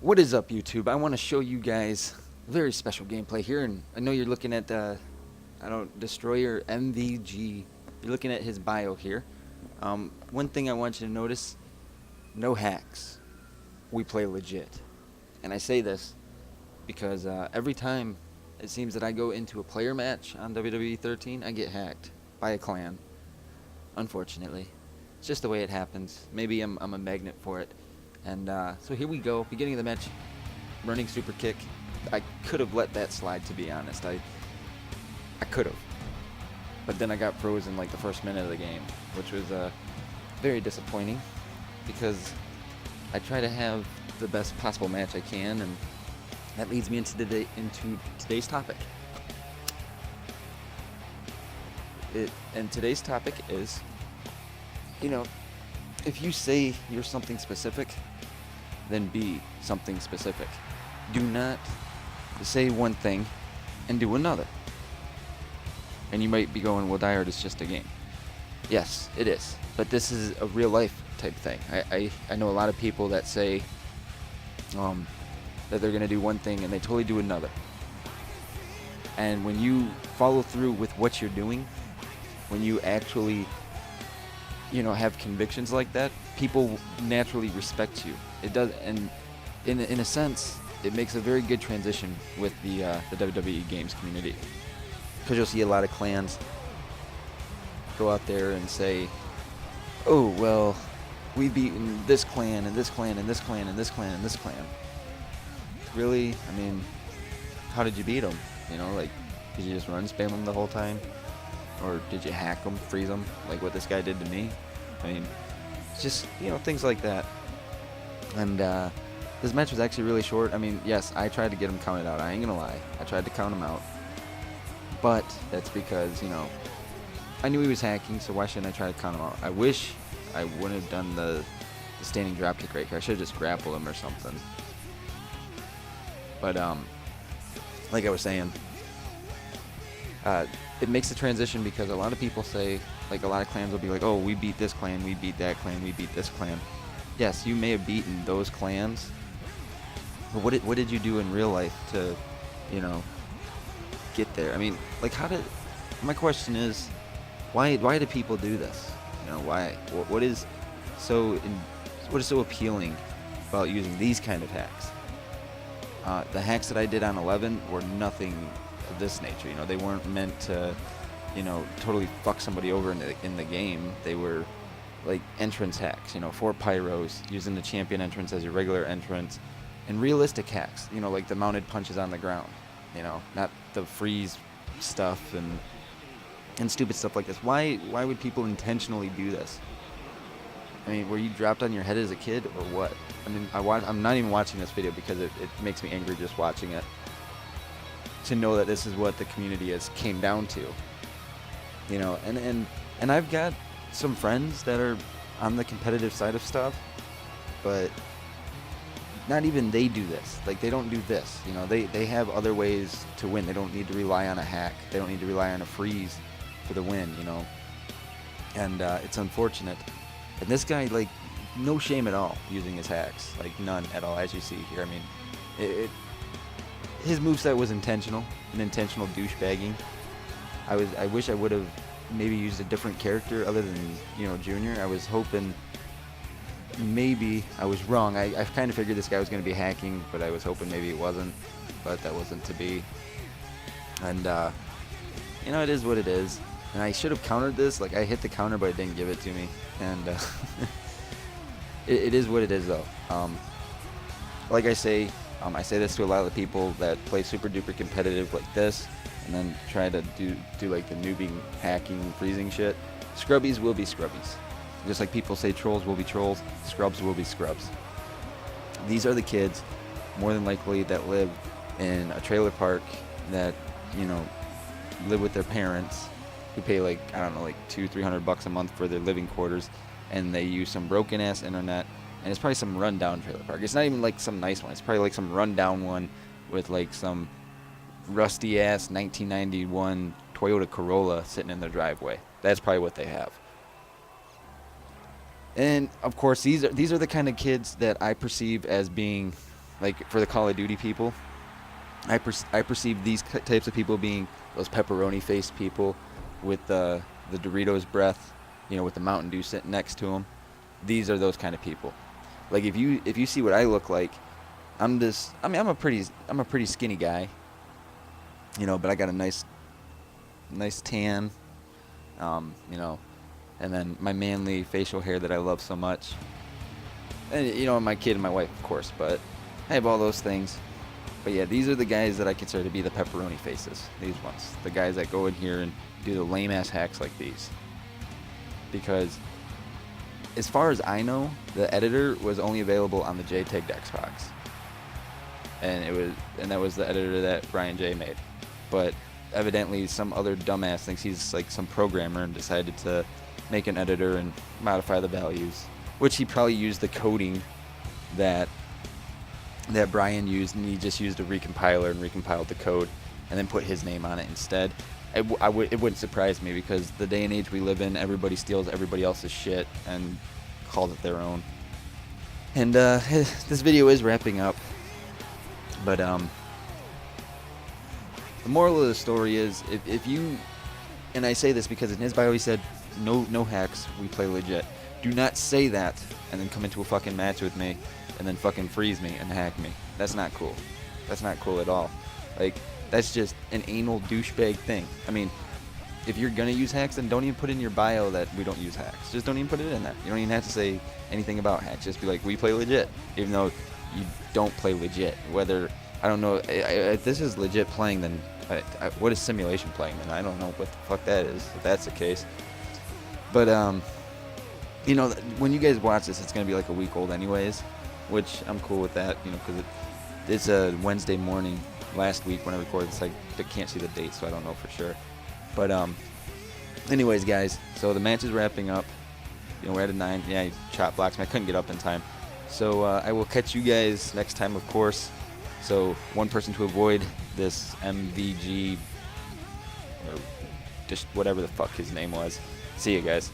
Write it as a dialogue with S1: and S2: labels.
S1: What is up, YouTube? I want to show you guys a very special gameplay here, and I know you're looking at Destroyer MVG. You're looking at his bio here. One thing I want you to notice: no hacks. We play legit, and I say this because every time it seems that I go into a player match on WWE 13, I get hacked by a clan. Unfortunately, it's just the way it happens. Maybe I'm a magnet for it. And so here we go, beginning of the match, running super kick. I could have let that slide, to be honest. I could have. But then I got frozen like the first minute of the game, which was very disappointing because I try to have the best possible match I can, and that leads me into today's topic. And today's topic is, if you say you're something specific, then be something specific. Do not say one thing and do another. And you might be going, well, Die Hard is just a game. Yes, it is. But this is a real life type thing. I know a lot of people that say that they're going to do one thing and they totally do another. And when you follow through with what you're doing, when you actually have convictions like that, people naturally respect you. It does, and in a sense, it makes a very good transition with the WWE games community, because you'll see a lot of clans go out there and say, "Oh, well, we've beaten this clan and this clan and this clan and this clan and this clan." Really? I mean, how did you beat them? Did you just run spam them the whole time? Or did you hack them, freeze them, like what this guy did to me? I mean, it's just, things like that. And this match was actually really short. I mean, yes, I tried to get him counted out. I ain't gonna lie. I tried to count him out. But that's because, I knew he was hacking, so why shouldn't I try to count him out? I wish I wouldn't have done the standing dropkick right here. I should have just grappled him or something. But, like I was saying, it makes the transition because a lot of people say, like a lot of clans will be like, oh, we beat this clan, we beat that clan, we beat this clan. Yes, you may have beaten those clans, but what did you do in real life to, get there? I mean, like, my question is, why do people do this? Why? What is so appealing about using these kind of hacks? The hacks that I did on 11 were nothing of this nature. They weren't meant to, totally fuck somebody over in the game. They were like entrance hacks, 4 pyros, using the champion entrance as your regular entrance, and realistic hacks, like the mounted punches on the ground, not the freeze stuff and stupid stuff like this. Why would people intentionally do this? I mean, were you dropped on your head as a kid or what? I mean, I'm not even watching this video because it makes me angry just watching it, to know that this is what the community has came down to. And I've got some friends that are on the competitive side of stuff, but not even they do this. Like, they don't do this. They have other ways to win. They don't need to rely on a hack. They don't need to rely on a freeze for the win, And it's unfortunate. And this guy, like, no shame at all using his hacks. Like, none at all, as you see here. I mean, his moveset was intentional, an intentional douchebagging. I wish I would have maybe used a different character other than, Junior. I was hoping, maybe I was wrong. I kind of figured this guy was going to be hacking, but I was hoping maybe it wasn't. But that wasn't to be. And, it is what it is. And I should have countered this. Like, I hit the counter, but it didn't give it to me. And it is what it is, though. Like I say this to a lot of the people that play super duper competitive like this, and then try to do like the newbie hacking, freezing shit. Scrubbies will be scrubbies. Just like people say trolls will be trolls, scrubs will be scrubs. These are the kids, more than likely, that live in a trailer park, that, live with their parents, who pay like, I don't know, like $200-300 a month for their living quarters, and they use some broken ass internet. And it's probably some rundown trailer park. It's not even like some nice one. It's probably like some rundown one with like some rusty ass 1991 Toyota Corolla sitting in their driveway. That's probably what they have. And of course, these are the kind of kids that I perceive as being like for the Call of Duty people, I perceive these types of people being those pepperoni-faced people with the Doritos breath, you know, with the Mountain Dew sitting next to them. These are those kind of people. Like if you see what I look like, I'm a pretty skinny guy, you know, but I got a nice tan, you know, and then my manly facial hair that I love so much, and you know, my kid and my wife, of course, but I have all those things. But yeah, these are the guys that I consider to be the pepperoni faces. These ones, the guys that go in here and do the lame ass hacks like these. Because as far as I know, the editor was only available on the JTAG Xbox, and that was the editor that Brian J made. But evidently, some other dumbass thinks he's like some programmer and decided to make an editor and modify the values, which he probably used the coding that Brian used, and he just used a recompiler and recompiled the code and then put his name on it instead. It wouldn't surprise me, because the day and age we live in, everybody steals everybody else's shit and calls it their own. And this video is wrapping up, but the moral of the story is, if you, and I say this because in his bio he said no hacks, we play legit. Do not say that and then come into a fucking match with me and then fucking freeze me and hack me. That's not cool. That's not cool at all. Like, that's just an anal douchebag thing. I mean, if you're gonna use hacks, then don't even put in your bio that we don't use hacks. Just don't even put it in there. You don't even have to say anything about hacks. Just be like, we play legit, even though you don't play legit. Whether, I don't know, if this is legit playing, then what is simulation playing? Then I don't know what the fuck that is, if that's the case. But you know, when you guys watch this, it's gonna be like a week old anyways, which I'm cool with that, you know, because it's a Wednesday morning. Last week when I recorded this, I can't see the date, so I don't know for sure. But anyways, guys, so the match is wrapping up. You know, we're at a 9. Yeah, I chop blocks me. I couldn't get up in time. So I will catch you guys next time, of course. So one person to avoid this MVG, or just whatever the fuck his name was. See you guys.